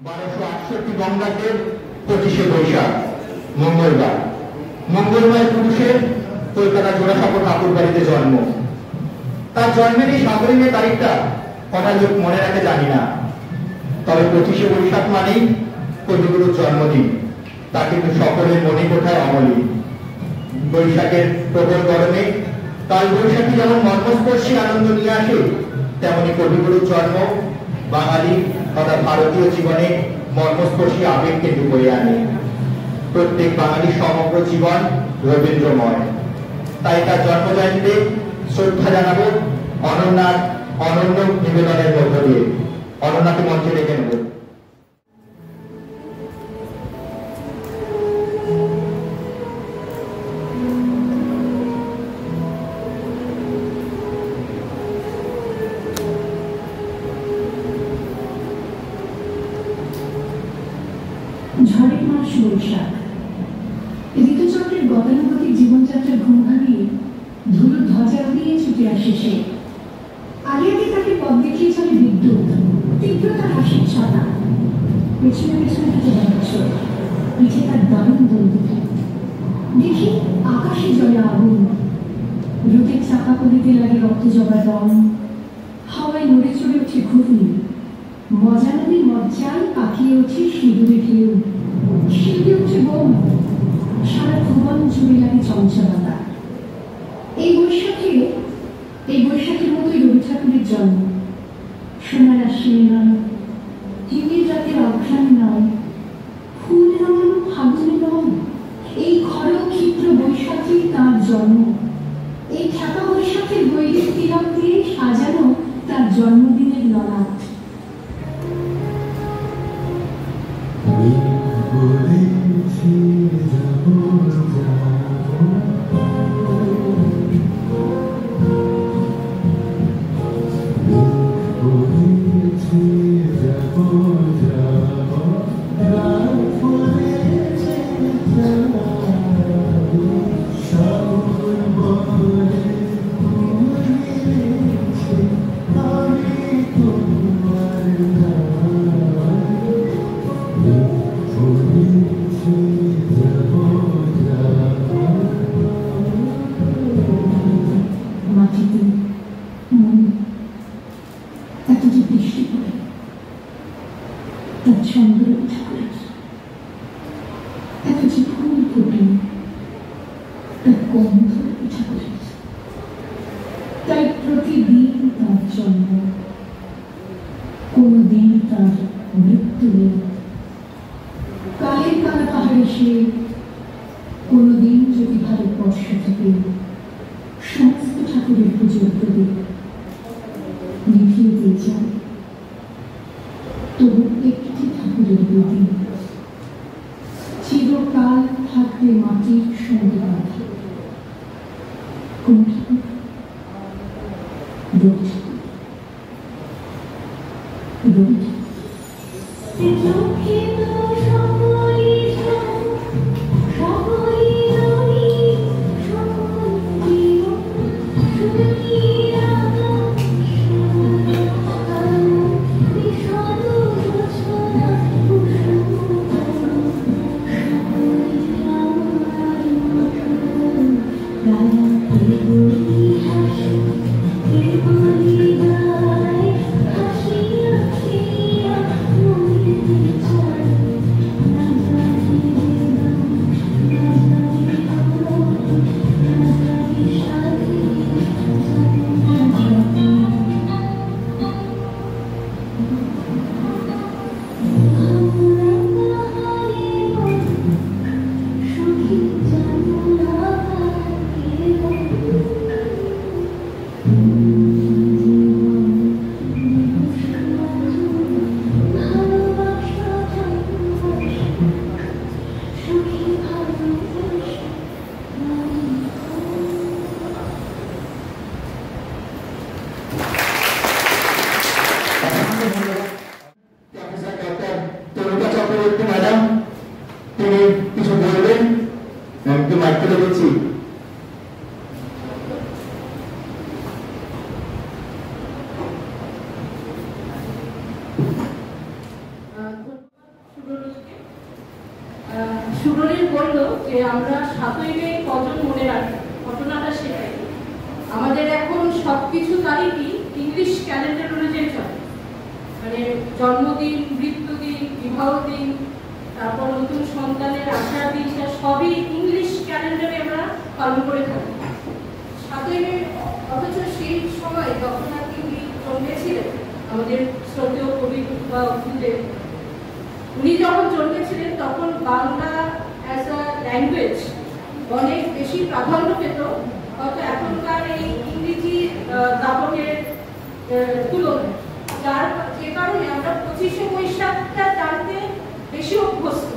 1268 বঙ্গাব্দের 25শে বৈশাখ মঙ্গলবার। মঙ্গলময় পুরুষের কলকাতা জোড়াসাঁকো ঠাকুর বাড়িতে জন্ম। তার জন্মের এই সাধারণ তারিখটা কটা লোক মনে রাখে জানি না, তবে 25শে বৈশাখ মানেই কবিগুরুর জন্মদিন। তা কিন্তু সকলের মনে কোঠায় অমলিন। বৈশাখের প্রবল গরমে কাল বৈশাখী যেমন মর্মস্পর্শী আনন্দ নিয়ে আসে, তেমনি কবিগুরুর জন্ম বাঙালি তথা ভারতীয় জীবনে মর্মস্পর্শী আবেগ কিন্তু বয়ে আনে। প্রত্যেক বাঙালির সমগ্র জীবন রবীন্দ্রময়। তাই তার জন্মজয়ন্তীতে শ্রদ্ধা জানাবো অনন্যার অনন্য নিবেদনের মধ্য দিয়ে। অনন্যাকে মঞ্চে ডেকে নেব। ঝড়ের মাস বৈশাখ। ঋতুচক্রের গতানুগতিক জীবনযাত্রার ঘুম ভাঙিয়ে ধুলো ধ্বজা উড়িয়ে ছুটে আসে সে। আগে আগে তাকে পথ দেখিয়ে চলে বিদ্যুৎ, তীব্রতা হাসির ছাতা। পেছনে পেছনে থাকে বছর, পিঠে তার দারুণ বন্ধুত্ব। দেখি আকাশে জলে আগুন, রোদের চাপা কলিতে লাগে রক্ত জবা দম। হাওয়ায় নড়ে চড়ে ওঠে ঘূর্ণি, মজা নদীর মজ্জায় পাকিয়ে ওঠে সিঁদুরে ঢেউ। শিল্পে উঠে বোম, সারা ভুবন জুড়ে লাগে চঞ্চলতা। এই বৈশাখের মতোই রবি ঠাকুরের জন্ম। সোনার আশ্বিনে নয়, হিমের রাতের অঘ্রাণ নয়, ফুল রাঙানো ফাগুনে নয়, এই খড় ক্ষিপ্র বৈশাখী তার জন্ম। এই খ্যাপা বৈশাখের বৈরিক তিলক দিয়ে সাজানো তার জন্মদিনের ললাট। মাটিতে এত যে বৃষ্টি পড়ে, তার ছন্দ রবি ঠাকুরের। এত যে ফুল ফোটে, তার গন্ধ রবি ঠাকুরের। তাই প্রতিদিন তার জন্ম, কোনদিন তার মৃত্যু নেই। কালের কালা পাহাড়ে সে কোনদিন যদি ভারতবর্ষ থেকে সমস্ত ঠাকুরের পুজোর প্রদীপ নিভিয়ে দিয়ে যায়, তবু একটি ঠাকুরের বেদি চিরকাল থাকবে মাটির সঙ্গে বাঁধা। কোন ঠাকুর? রবি ঠাকুর। রবি ঠাকুর। ম্যাডাম তিনি কিছু বলবেন, আমি তো মাইক তুলে বলছি। সুরলীল বলল যে আমরা 7ই মে কজন মনে রাখি, ঘটনাটা সেটাই। আমাদের এখন সবকিছু তারিখই ইংলিশ ক্যালেন্ডার অনুযায়ী চলে, মানে জন্মদিন, মৃত্যুদিন, বিবাহ দিন, তারপর নতুন সন্তানের আসার দিনটা সবই ইংলিশ ক্যালেন্ডারে আমরা পালন করে থাকি। 7ই মে, অথচ সেই সময় যখন তিনি জন্মেছিলেন আমাদের শ্রদ্ধেয় কবি বা গুরুদেব, উনি যখন জন্মেছিলেন তখন বাংলা অ্যাজ আ ল্যাঙ্গুয়েজ অনেক বেশি প্রাধান্য পেত হয়তো এখনকার এই ইংরেজি দাপটের তুলনায়, যে কারণে আমরা 25শে বৈশাখটা জানতে বেশি অভ্যস্ত।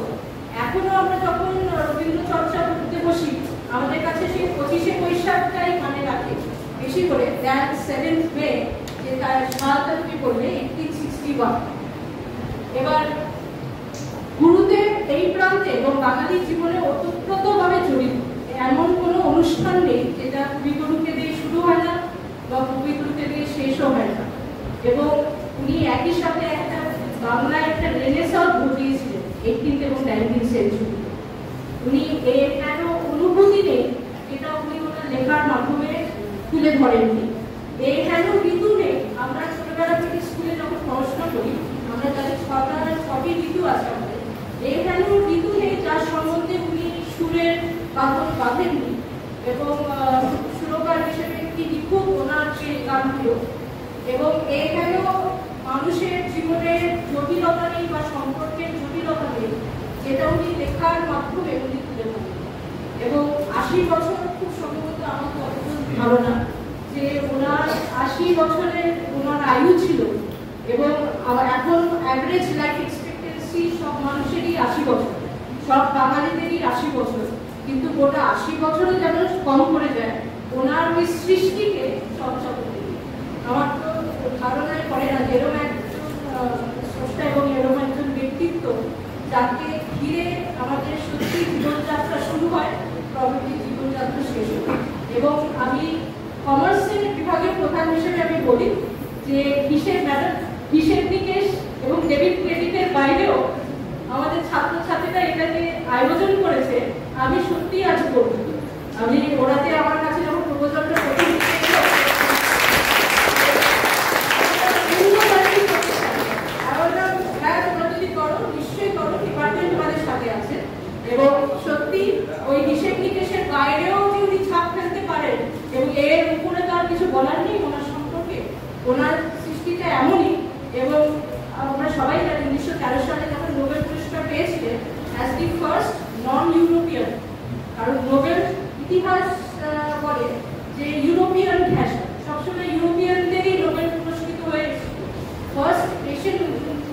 এখনো আমরা যখন রবীন্দ্র চর্চা করতে বসি আমাদের কাছে সেই 25শে বৈশাখটাই মানে রাখে বেশি করে দ্যান 7th মে, যে তার সালটা তুমি বললে 1861। এবার গুরুদেব এই প্রান্তে এবং বাঙালি জীবনে ওতপ্রোতভাবে জড়িত এমন কোনো অনুষ্ঠান নেই যেটা কবিগুরুকে দিয়ে শুরু হয় না বা কবিগুরুকে দিয়ে শেষও হয় না। এবং উনি একই সাথে একটা বাংলায় একটা রেনেসাঁস ঘটিয়েছিলেন 18th এবং 19th সেঞ্চুরি। উনি এর কেন অনুভূতি নেই এটা উনি ওনার লেখার মাধ্যমে তুলে ধরেননি। এই কেন ঋতু নেই, আমরা ছোটবেলা থেকে স্কুলে যখন পড়াশোনা করি আমরা জানি 6টি ঋতু আছে আমাদের। এই কেন ঋতু নেই যার সম্বন্ধে উনি সুরের বাঁধন বাঁধেননি, এবং সুরকার হিসেবে একটি নিখুঁত ওনার যে গানগুলো, এবং এই কেন মানুষের জীবনের জটিলতা নেই বা সম্পর্কের জটিলতা নেই যেটা উনি লেখার মাধ্যমে উনি তুলে ধরেন। এবং 80 বছর খুব সম্ভবত আমার যতদূর ধারণা যে ওনার 80 বছরের ওনার আয়ু ছিল, এবং এখন অ্যাভারেজ লাইফ এক্সপেক্টেন্সি সব মানুষেরই 80 বছর, সব বাঙালিদেরই 80 বছর, কিন্তু গোটা 80 বছরও যেন কম করে যায় ওনার ওই সৃষ্টিকে চর্চা করতে। আমার তো ধারণায় পড়ে না যেরকম একজন স্রষ্টা এবং এরকম একজন ব্যক্তিত্ব যাকে ঘিরে আমাদের সত্যি জীবনযাত্রা শুরু হয়, প্রবৃত্তি জীবনযাত্রা শেষ হয়। এবং আমি কমার্সের বিভাগের প্রধান হিসেবে আমি বলি যে হিসেব নিকেশ এবং ডেবিট ক্রেডিটের বাইরেও আমাদের ছাত্রছাত্রীরা এটাকে আয়োজন করেছে। আমি সত্যি আজ করবো, আমি ওরা যে আমার কাছে যখন প্রবচনটা করতে নিশ্চয়ই করো, ডিপার্টমেন্ট আমাদের সাথে আছে। এবং সত্যি ওই হিসেব নিকেশের বাইরেও যে উনি ছাপ ফেলতে পারেন এবং এর উপরে তার কিছু বলার নেই ওনার সম্পর্কে। ওনার সৃষ্টিটা এমনই, এবং আমরা সবাই জানি 1913 সালে যখন নোবেল পুরস্কার পেয়েছিলেন as the first non European, কারণ নোবেল ইতিহাস বলে যে ইউরোপিয়ান ভাষা সবসময় ইউরোপিয়ানদেরই নোবেল পুরস্কৃত হয়ে ফার্স্ট এশিয়ান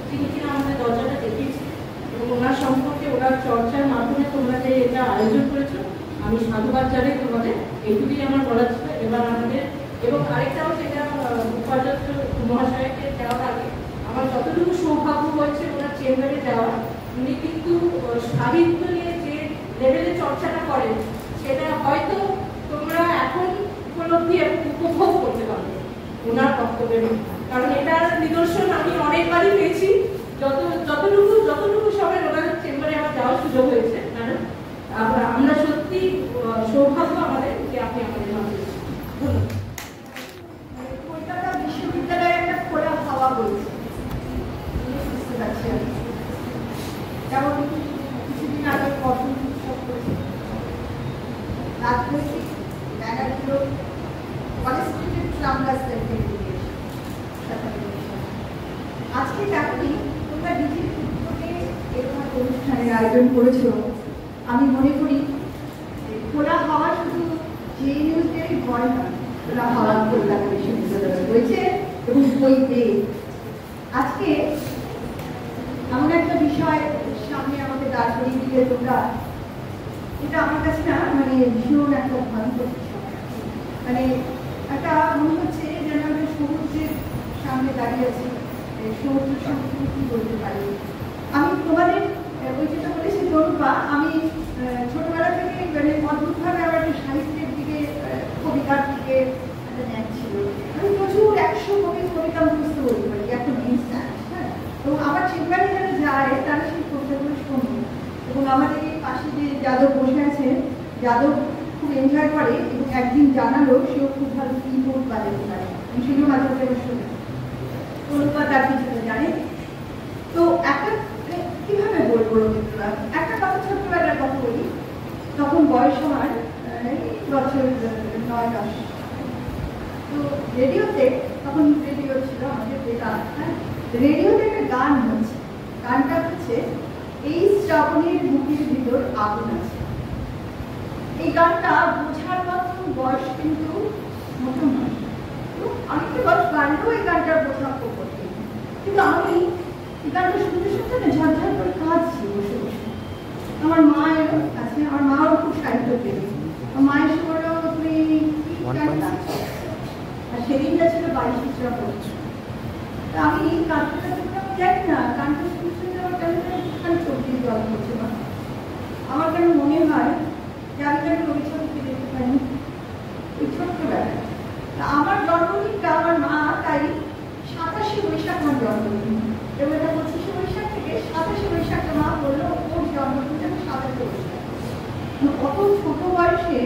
যিনি কিনা আমাদের দরজাটা দেখিয়েছে। এবং ওনার সম্পর্কে ওনার চর্চার মাধ্যমে তোমরা যে এটা আয়োজন করেছো আমি সাধুবাদ জানাই তোমাদের, এইটুকুই আমার বলার ছিল। এবার আমাদের এবং আরেকটাও যেটা উপাচার্য মহাশয়কে দেওয়ার আগে আমার যতটুকু সৌভাগ্য হয়েছে ওনার চেম্বারে যাওয়া, উনি কিন্তু সাহিত্য নিয়ে যে লেভেলে চর্চাটা করেন সেটা হয়তো তোমরা এখন উপলব্ধি এবং উপভোগ করতে পারবে ওনার বক্তব্যের, কারণ এটার নিদর্শন আমি অনেকবারই পেয়েছি। যতটুকু সময় ওনার চেম্বারে আমার যাওয়ার সুযোগ হয়েছে, কারণ আমরা সত্যি সৌভাগ্য আমাদের যে আপনি আমাদের মাঝে। কলকাতা বিশ্ববিদ্যালয়ে একটা খোলা হাওয়া বলছে, বুঝতে পারছি আমি। যেমন কিছুদিন আগে কঠোর উৎসব করেছে, রাজনৈতিক ব্যানারগুলো কলেজ স্ট্রিটের ট্রাম রাস্তায় থেকে আজকে চাকরি তোমরা নিজের উদ্যোগে এরকম অনুষ্ঠানের আয়োজন করেছো। আমি মনে করি খোলা হাওয়া শুধু জেএনইউদেরই ভয় নয়, খোলা হাওয়া কলকাতা বিশ্ববিদ্যালয়ে রয়েছে এবং বইতে আজকে এমন একটা বিষয় সামনে আমাকে দাঁড় করিয়ে দিলে তোমরা, এটা আমার কাছে না মানে ভীষণ একটা ভয়ঙ্কর বিষয়। মানে একটা মনে হচ্ছে যেন আমরা সমুদ্রের সামনে দাঁড়িয়ে আছি, সমুদ্রের সম্পর্কে কি বলতে পারি। আমি তোমাদের ওই যেটা বলেছি তরুপা, আমি ছোটবেলা থেকে মানে অদ্ভুতভাবে আমার একটা সাহিত্যের দিকে কবিতার দিকে একটা ন্যাক ছিল। আমি প্রচুর 100 কবিতা মুখস্থ বলতে পারি এখন ইনস্ট্যান্ট। হ্যাঁ, এবং আমার চেম্বারে যারা যায় তারা সেই কবিতাগুলো শোনে, এবং আমাদের এই পাশে যে যাদব বসে আছে, যাদব খুব এনজয় করে এবং একদিন জানালো সেও খুব ভালো কিবোর্ড বাজাতে পারে। আমি সেগুলো মাঝে মাঝে শুনে তনুপা তার পিছনে জানে। তো একটা কিভাবে বলবো রবীন্দ্রনাথ, একটা কথা ছোট্টবেলার কথা বলি। তখন বয়স আমার বছর 9-10। তো রেডিওতে, তখন রেডিও ছিল আমাদের বেলা, হ্যাঁ, রেডিওতে একটা গান হচ্ছে। গানটা হচ্ছে এই শ্রাবণের বুকের ভিতর আগুন আছে। এই গানটা বোঝার মতো বয়স কিন্তু মোটো নয়, অনেকটা বয়স বাড়লেও এই গানটা বোঝা খুব কঠিন। কিন্তু আমি এই গানটা শুনতে শুনতে না ঝরঝর করে কাঁদছি বসে বসে। আমার মা এলো কাছে, আমার মাও খুব সাহিত্য প্রেমী। মা এসে বললো তুমি কি গান গাচ্ছ? আর সেদিনটা ছিল 22 শ্রাবণ। আমি কাঁদতে কাঁদতে আমি জানি না গানটা শুনতে শুনতে আমার কেন চোখ দিয়ে জল পড়ছে না। আমার কেন মনে হয় যে আমি কেন রবীন্দ্রনাথকে দেখতে পাইনি ওই ছোট্টবেলায়। আমার জন্মদিনটা আমার মা তাই 27শে বৈশাখ আমার জন্মদিন, এবং এটা 25শে বৈশাখ থেকে 27শে বৈশাখটা মা বললো ওর জন্মদিনটা 27শে বৈশাখ। কত ছোট বয়সে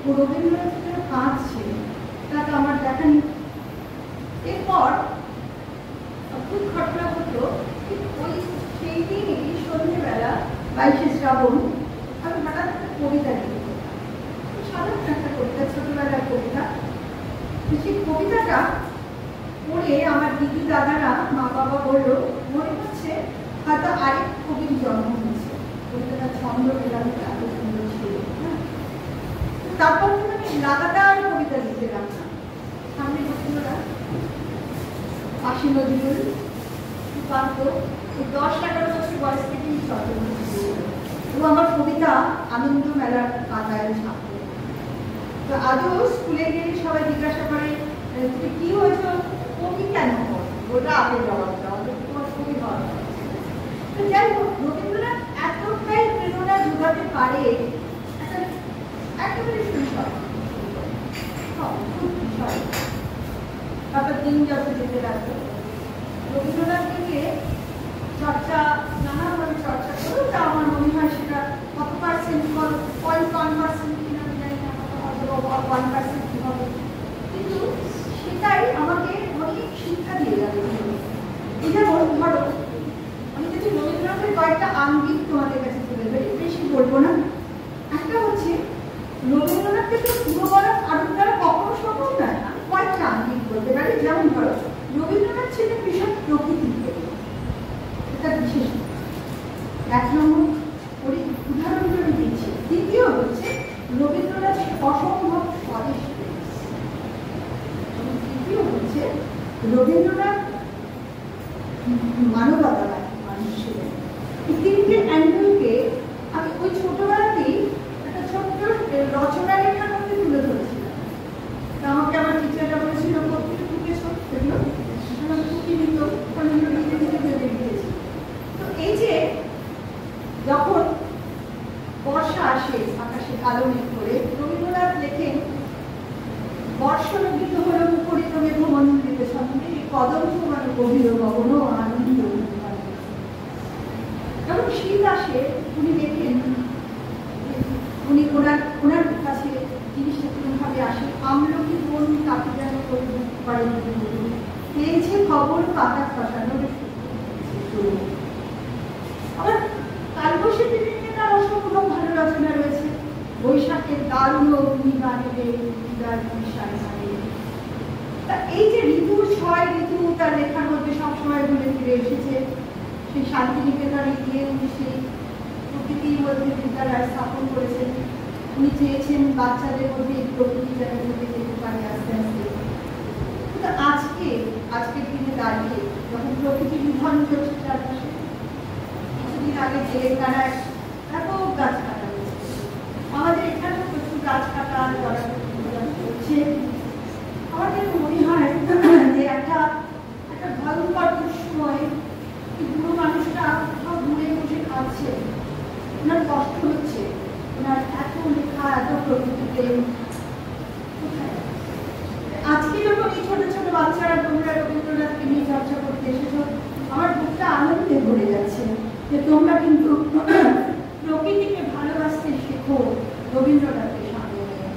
ও রবীন্দ্রনাথের জন্য কাঁদছে তা তো আমার দেখা নেই। এরপর খুব ঘটনা হতো, ওই সেই দিনই সন্ধ্যেবেলা 22শে শ্রাবণ আমি হঠাৎ একটা কবিতা লিখে, সাধারণ একটা কবিতা, ছোটবেলার কবিতা। সেই কবিতাটা পড়ে আমার দিদি দাদারা মা বাবা বললো মনে হচ্ছে হয়তো আরেক কবির জন্ম হয়েছে। কবিতাটা ছন্দ পেলাম এত সুন্দর ছিল। তারপর আমি লাগাতার কবিতা লিখতে লাগলাম। সামনে বছররা আশি নজরুল উপান্ত 10-11 বছর বয়স থেকেই চর্চা এবং আমার কবিতা আনন্দ মেলার পাতায় ছাপত। তো আজও স্কুলে গেলে সবাই জিজ্ঞাসা করে তুমি কি হয়েছ, কবি কেন হয়, ওটা আগে জবাব দাও, তোমার কবি হওয়া। তো যাই হোক, রবীন্দ্রনাথ এতটাই প্রেরণা যোগাতে পারে একেবারে সুন্দর তারপর দিন যত যেতে লাগলো রবীন্দ্রনাথকে চর্চা নানাভাবে চর্চা করো। তা আমার মনে হয় সেটা কত পার্সেন্ট 0.1% কিনা জানি না, অথবা 1% কি হবে, কিন্তু সেটাই আমাকে অনেক শিক্ষা দিয়ে যাবে। এই যেমন ধরো আমি যদি রবীন্দ্রনাথের কয়েকটা আঙ্গিক তোমাদের কাছে তুলে ধরি, বেশি বলবো না। একটা হচ্ছে রবীন্দ্রনাথকে তো পুরো বলা কারণ দ্বারা কখনো সম্ভব নয়, কয়েকটা আঙ্গিক বলতে পারি। যেমন ধরো রবীন্দ্রনাথ ছিলেন ভীষণ প্রকৃতিতে, এটা বিশেষ এক নম্বর উদাহরণ আমি দিচ্ছি। দ্বিতীয় হচ্ছে রবীন্দ্রনাথ অসম্ভব স্বদেশ, তৃতীয় হচ্ছে রবীন্দ্রনাথ মানবতাবাদী মানুষ ছিলেন। এই তিনটে অ্যাঙ্গেলকে আমি ওই ছোটবেলাতেই একটা ছোট্ট রচনা লেখার মধ্যে তুলে ধরেছিলাম। আমাকে আমার টিচাররা বলেছিল তো এই যে যখন বর্ষা আসে আকাশে কালো মেঘ করে, রবীন্দ্রনাথ লেখেন বর্ষণবিত হল মুখরিত মেঘমন্ডিত ছন্দে কদম সমান গভীর গগন আনন্দ। যখন শীত আসে উনি লেখেন, উনি ওনার কাছে জিনিসটা কিভাবে আসে, আমলকি বন তাকে যেন পেয়েছে খবর পাতা খসানোর। আবার কালবৈশাখী নিয়ে তার অসম্ভব ভালো রচনা রয়েছে। বৈশাখের দারুণ তা এই যে ঋতুর 6 ঋতু তার লেখার মধ্যে সবসময় ঘুরে ফিরে এসেছে। সেই শান্তিনিকেতনে গিয়ে উনি সেই প্রকৃতির মধ্যে বিদ্যালয় স্থাপন করেছেন। উনি চেয়েছেন বাচ্চাদের মধ্যে এই প্রকৃতি যেন ঢুকে যেতে পারে আস্তে আস্তে। কিন্তু আজকের দিনে দাঁড়িয়ে যখন প্রকৃতি নিধন চলছে চারপাশে, কিছুদিন আগে তেলেঙ্গানায় এত গাছ কাটা হয়েছে, আমাদের এখানেও প্রচুর গাছ কাটা হচ্ছে। আমার যেন মনে হয় যে একটা ভয়ঙ্কর দুঃসময় বুড়ো মানুষটা সব দূরে বসে খাচ্ছে, ওনার কষ্ট হচ্ছে, ওনার এত লেখা এত প্রকৃতিতে কোথায়। আজকে যখন এই ছোট ছোট বাচ্চারা তোমরা রবীন্দ্রনাথকে নিয়ে চর্চা করতে এসেছো, আমার বুকটা আনন্দে ভরে যাচ্ছে যে তোমরা কিন্তু প্রকৃতিকে ভালোবাসতে রবীন্দ্রনাথের সামনে নিয়ে।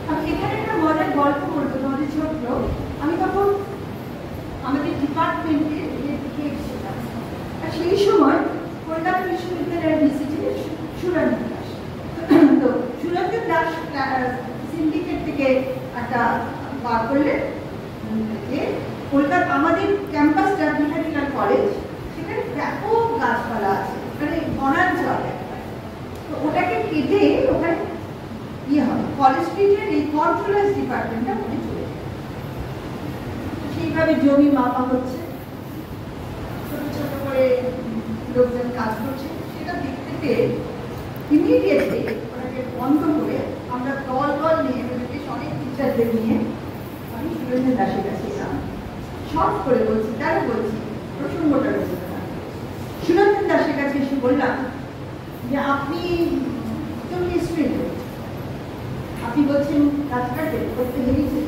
আমি এখানে একটা মজার গল্প বলবো তোমাদের ছোট্ট। আমি তখন আমাদের ডিপার্টমেন্টে লিখে এসেছিলাম, আর সেই সময় কলকাতা বিশ্ববিদ্যালয়ের ভিসি ছিলেন সুরঞ্জন দাস। তো সুরঞ্জন দাস সিন্ডিকেট থেকে একটা বার করলেন যে কলকাতা আমাদের ক্যাম্পাসটা মেকানিক্যাল কলেজ, সেখানে ব্যাপক গাছপালা আছে, মানে বনাঞ্চল। তো ওটাকে কেটে ওখানে ইয়ে হবে, কলেজ স্ট্রিটের এই কন্ট্রোলার্স ডিপার্টমেন্টটা মনে চলে যায়। সেইভাবে জমি মাপা হচ্ছে, ছোট ছোট করে লোকজন কাজ করছে। সেটা দেখতে পেয়ে ইমিডিয়েটলি ওটাকে বন্ধ করে আমরা দল দল নিয়ে বেশ অনেক টিচারদের নিয়ে আমি সুরঞ্জন দাসের কাছে এলাম। শর্ট করে বলছি, কেন বলছি, প্রসঙ্গটা রয়েছে। সুরঞ্জন দাসের কাছে এসে বললাম যে আপনি হিস্ট্রি, আপনি বলছেন গাছ কাটবেন, করতে হেরিটেজ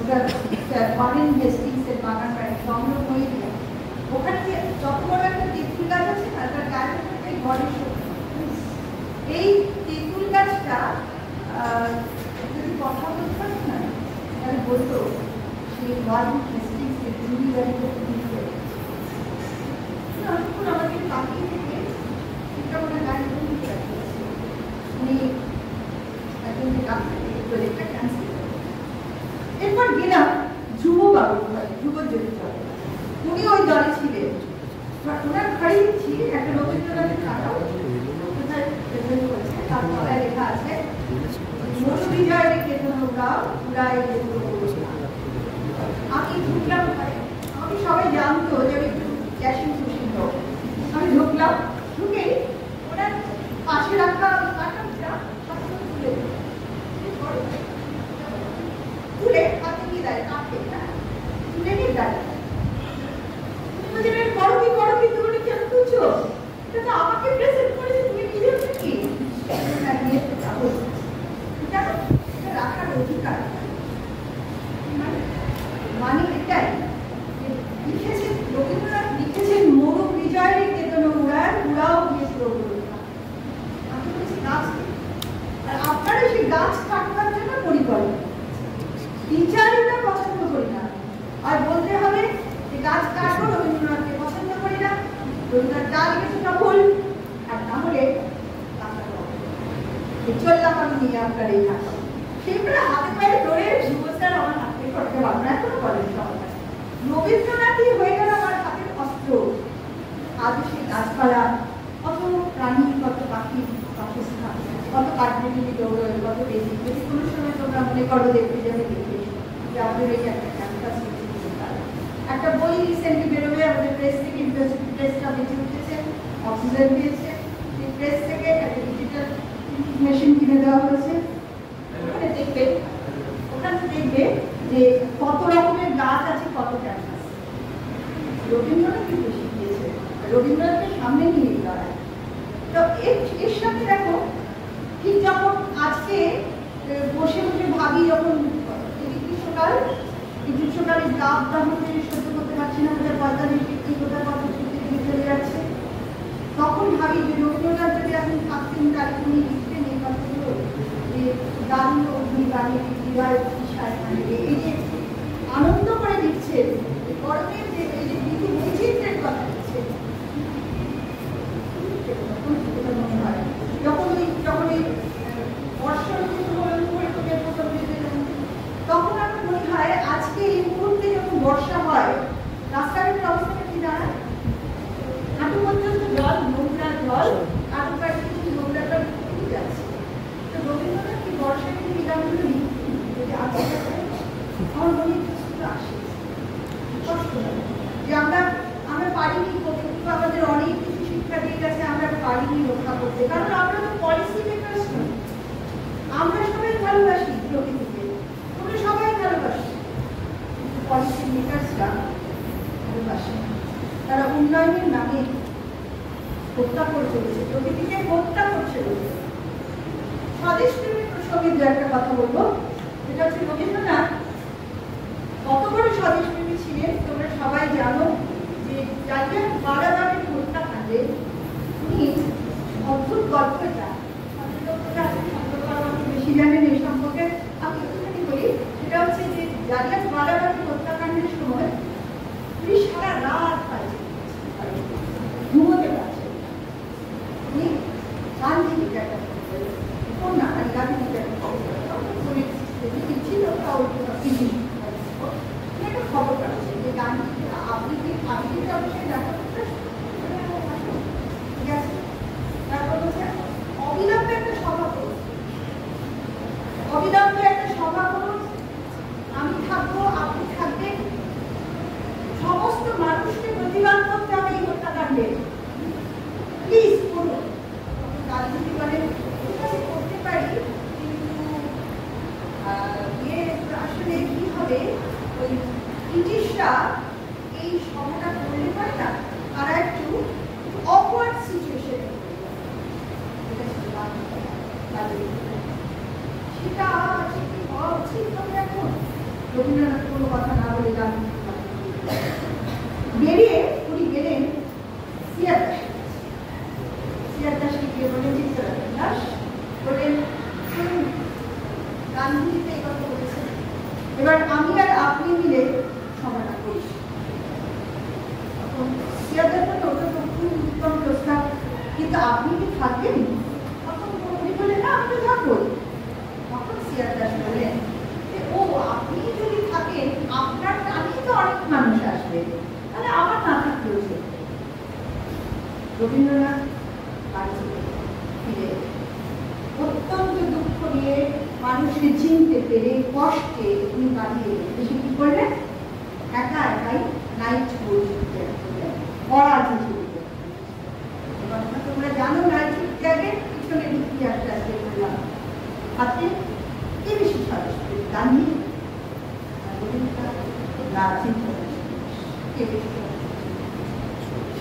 ওটা বাগান হেস্টিংসের বাগান প্রায় সংগ্রহ হয়ে গেল। ওখানে যত বড় একটা তেঁতুল গাছ আছে না, তার গায়ে ঘরের এই তেঁতুল গাছটা যদি কথা বলতে পারে না, তাহলে বলতো সেই বাগান হেস্টিংসের জমি গাড়িতে আমাকে তাকিয়ে থেকে একটা মনে গাড়ি উনি একজনকে ডাক্তারকে প্রজেক্টটা ক্যান্সেল করে। এরপর গেলাম ধ্রুববাবু, ধ্রুবজ্যোতি, উনি ওই দলে ছিলেন। ওনার ঘরে দেখছি একটা রবীন্দ্রনাথের খাতা, তার তলায় লেখা আছে মনোবিজয় আমি ঢুকলাম ঘরে। আমি সবাই জানতো যে আমি একটু ক্যাশিং খুশি হোক। আমি ঢুকলাম, ঢুকে ওনার পাশে রাখা তুলে হাতে নিয়ে দেয়, কাঁপে না, তুলে নিয়ে দেয়। করো কি তুমি কেন তুলছো? এটা তো আমাকে প্রেজেন্ট করেছে, তুমি নিজে কি এটা রাখার অধিকার। মানে এটাই লিখেছেন রবীন্দ্রনাথ, লিখেছেন মরু বিজয়ের কেতন উড়ার উড়াও গিয়েছিল। আমি বলছি গাছ, আর আপনারা সেই গাছ কাটবার জন্য পরিকল্পনা টিচাররা পছন্দ করি না। আর বলতে হবে যে গাছ কাটবো, রবীন্দ্রনাথকে পছন্দ করি না, রবীন্দ্রনাথ যা লিখেছে তা ভুল। আর না হলে চললাম আমি নিয়ে আপনার এই থাকা, সেগুলো হাতে পায়ে ধরে যুবস্থার আমার হাতে করতে পারবো না, এখনো করেন সবার কাছে। রবীন্দ্রনাথই হয়ে গেল আমার হাতের অস্ত্র। আজ সেই গাছপালা, কত প্রাণী, কত পাখি বাসস্থান, কত কাঠমিটি দৌড়য়, কত বেশি। যদি কোনো সময় তোমরা মনে করো দেখতে যাবে, দেখবে যে আমাদের এই একটা ক্যাম্পাস, একটা বই রিসেন্টলি বেরোবে আমাদের প্রেস থেকে, প্রেসটা বেঁচে উঠেছে, অক্সিজেন দিয়েছে, সেই প্রেস থেকে একটা ডিজিটাল মেশিন কিনে দেওয়া হয়েছে। ওখানে দেখবে যে কত রকমের গাছ আছে, কত ক্যাম্পাস। রবীন্দ্রনাথ কিন্তু শিখিয়েছে, রবীন্দ্রনাথকে সামনে নিয়ে দাঁড়ায়। তো এর সাথে দেখো, ঠিক যখন আজকে বসে বসে ভাবি, যখন গ্রীষ্মকালের দাব দাহকে সহ্য করতে পারছি না, 45 ডিগ্রি কোথায় 45 ডিগ্রি চলে যাচ্ছে, তখন ভাবি যে রবীন্দ্রনাথ যদি এখন থাকতেন, তাহলে উনি লিখতেন এই কথাগুলো, যে দারুণ অগ্নি গানে বিজয় বিষয়, মানে এই যে আনন্দ করে লিখছেন, গরমের যে এই যে ঋতু বৈচিত্র্যের কথা লিখছেন। মনে হয় যখন এই বর্ষা ঋতু তখন আমার মনে হয় আজকে এই মুহূর্তে যখন বর্ষা হয়, রাস্তাঘাটের অবস্থাটা কি দাঁড়ায়? হাঁটু পর্যন্ত জল, নোংরা জল, হাঁটু কাটে কিছু নোংরাটা উঠে যাচ্ছে। তো রবীন্দ্রনাথ কি বর্ষা কিন্তু বিধানগুলো যদি আজকে আমার মনে কিছু আসে, কষ্ট লাগে যে আমরা পারিনি, আমাদের অনেক কিছু শিক্ষা দিয়ে গেছে, আমরা পারিনি রক্ষা করতে, কারণ আমরা তো পলিসি মেকার্স নই। আমরা সবাই ভালোবাসি প্রকৃতিকে, আমরা সবাই ভালোবাসি, কিন্তু পলিসি মেকার্সরা ভালোবাসে না। তারা উন্নয়নের নামে হত্যা করে চলেছে, প্রকৃতিকে হত্যা করছে। স্বদেশ প্রেমী প্রসঙ্গে দু একটা কথা বলবো, সেটা হচ্ছে রবীন্দ্রনাথ কত বড় স্বদেশ প্রেমী ছিলেন তোমরা সবাই জানো। যে জালিয়ান বালাবাগের হত্যাকাণ্ডে উনি অদ্ভুত গল্পটা রবীন্দ্রনাথ কোনো কথা না বলে গান বেরিয়ে উনি গেলেন সিয়ার দাসকে গিয়ে বললেন চিত্তরঞ্জন দাস বললেন গান্ধীজিতে এই কথা বলেছেন, এবার আমি আর আপনি মিলে সমাধান করি। সিয়ার দাস বললেন ওটা তো খুব উত্তম প্রস্তাব, কিন্তু আপনি কি থাকবেন? তখন উনি বললেন না, আমি তো থাকবো। তখন সিয়ার দাস বললেন ও আপনি যদি থাকেন আপনার টানেই তো অনেক মানুষ আসবে, তাহলে আমার না থাকলেও চলবে। রবীন্দ্রনাথ ফিরে অত্যন্ত দুঃখ নিয়ে মানুষকে চিনতে পেরে কষ্টে উনি বাড়িয়ে এসে কি করলেন, একা একাই নাইট তোমরা জানো নাইট ত্যাগের পিছনে ইতিহাসটা আজকে বললাম। হাতে কে বেশি গান্ধী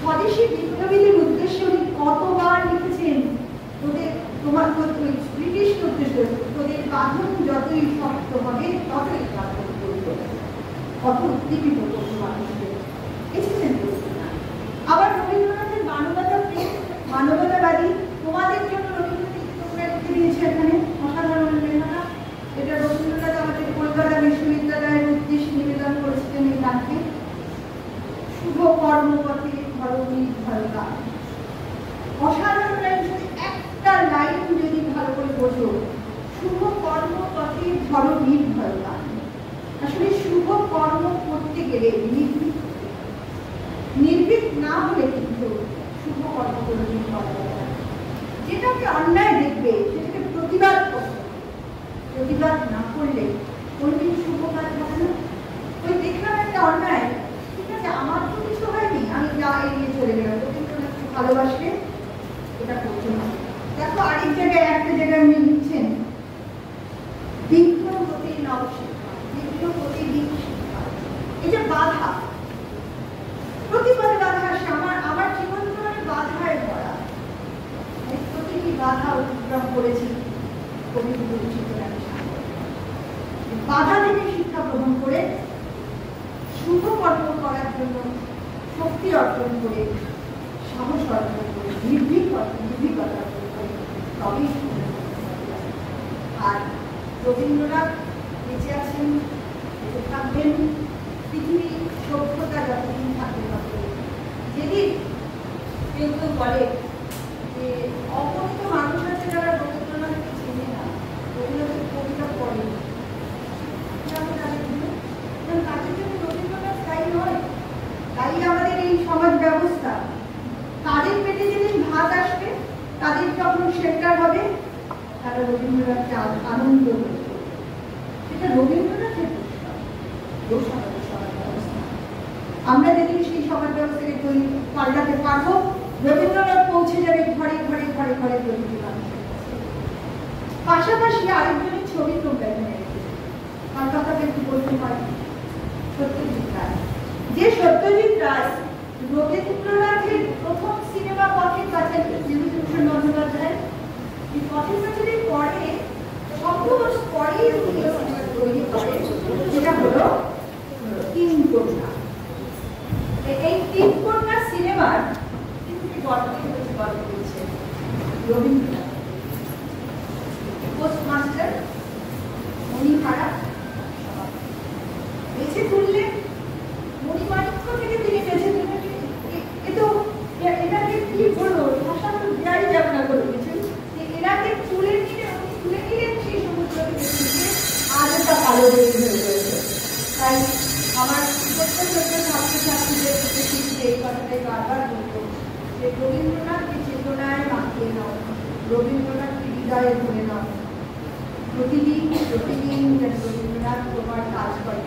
স্বদেশী বিপ্লবীদের উদ্দেশ্যে উনি কতবার লিখেছেন, তোমার ব্রিটিশ উদ্দেশ্যে তোদের বাঁধন যতই শক্ত হবে ততই বাঁধন করবে, কত উদ্দীপিত করতো মানুষকে লিখেছেন। আবার রবীন্দ্রনাথের মানবতাবাদী তোমাদের জন্য রবীন্দ্রনাথ তোমরা লিখে দিয়েছে এখানে অসাধারণ লেখা। এটা রবীন্দ্রনাথ আমাদের কলকাতা বিশ্ববিদ্যালয়ের উদ্দেশ্যে নিবেদন করেছিলেন এই গানকে। শুভ কর্মপথে ধরণী ভয়তা, অসাধারণ লাইন, যদি একটা লাইন যদি ভালো করে বোঝো, শুভ কর্মপথে ধরণী ভয়তা। আসলে শুভ কর্ম করতে গেলে নির্ভীক না হলে কিন্তু শুভ কর্ম কোনোদিন করা যাবে না। যেটাকে অন্যায় দেখবে সেটাকে প্রতিবাদ করবে, প্রতিবাদ না করলে কোনদিন শুভ কাজ হবে না। ওই দেখলাম একটা অন্যায়, ঠিক আছে আমার তো কিছু হয়নি, আমি যা এড়িয়ে চলে গেলাম, রবীন্দ্রনাথ ভালোবাসলে এটা করতে হবে। দেখো আরেক জায়গায় একটা জায়গায় উনি লিখছেন বিঘ্নপতি নবশিক্ষা, বিঘ্নপতি দিক শিক্ষা। এই যে বাধা, প্রতিবারে বাধা আসে, আমার জীবন তো মানে বাধায় ভরা, প্রতিটি বাধা অতিক্রম করেছি কবিগুরু চিত্তরঞ্জন সামনে। বাধা থেকে শিক্ষা গ্রহণ করে শুভ কর্ম করার জন্য শক্তি অর্জন করে, সাহস অর্জন করে, নির্ভীকতা অর্জন করে তবেই। আর রবীন্দ্রনাথ বেঁচে আছেন, বেঁচে থাকবেন, পৃথিবী সভ্যতা যতদিন থাকতে পারবে। যেদিন কেউ কেউ বলে যে অপরিচিত মানুষ আছে যারা রবীন্দ্রনাথকে চেনে না, রবীন্দ্রনাথের কবিতা পড়ে, তাদের জন্য রবীন্দ্রনাথ তাই নয়। তাই আমাদের এই সমাজ ব্যবস্থা, তাদের পেটে যেদিন ভাত আসবে, তাদের যখন শেল্টার হবে, তারা রবীন্দ্রনাথকে আনন্দ করবে। সেটা রবীন্দ্রনাথের দোষ আমাদের সমাজ ব্যবস্থা। আমরা যেদিন সেই সমাজ ব্যবস্থাকে পাল্টাতে পারবো, রবীন্দ্রনাথ পৌঁছে যাবে ঘরে ঘরে ঘরে ঘরে প্রতিটি মানুষের কাছে। পাশাপাশি আরেকজনের ছবি তোমরা এখানে রেখেছে, তার কথাটা একটু বলতে পারি। সত্যজিৎ রায়, যে সত্যজিৎ রায় রবীন্দ্রনাথের প্রথম সিনেমা পথের কাছে, বিভূতিভূষণ বন্দ্যোপাধ্যায় এই পথের কাছারির পরে শব্দবশ পরেই তৈরি করে, যেটা হলো তিন কন্যা। এই তিন কন্যা সিনেমার গল্প দিচ্ছে রবীন্দ্রনাথ, পোস্টমাস্টার মণিহারা বেছে তুললেন, মণিমাণিক্য থেকে তিনি বেছে তুললেন। এটাকে কি বলবো, ভাষা তো দেওয়াই যাবে না কোনো কিছু। এনাকে তুলে নিলেন সেই সমুদ্র থেকে, আজ একটা কালো হয়ে রয়েছে। তাই আমার ছোট্ট ছাত্রছাত্রীদের শিখতে এই কথাটাই বারবার বলবো যে রবীন্দ্রনাথকে চেতনায় মাখিয়ে নাও, রবীন্দ্রনাথকে হৃদয়ে ধরে নাও। প্রতিদিন যেন রবীন্দ্রনাথ তোমার কাজ করে।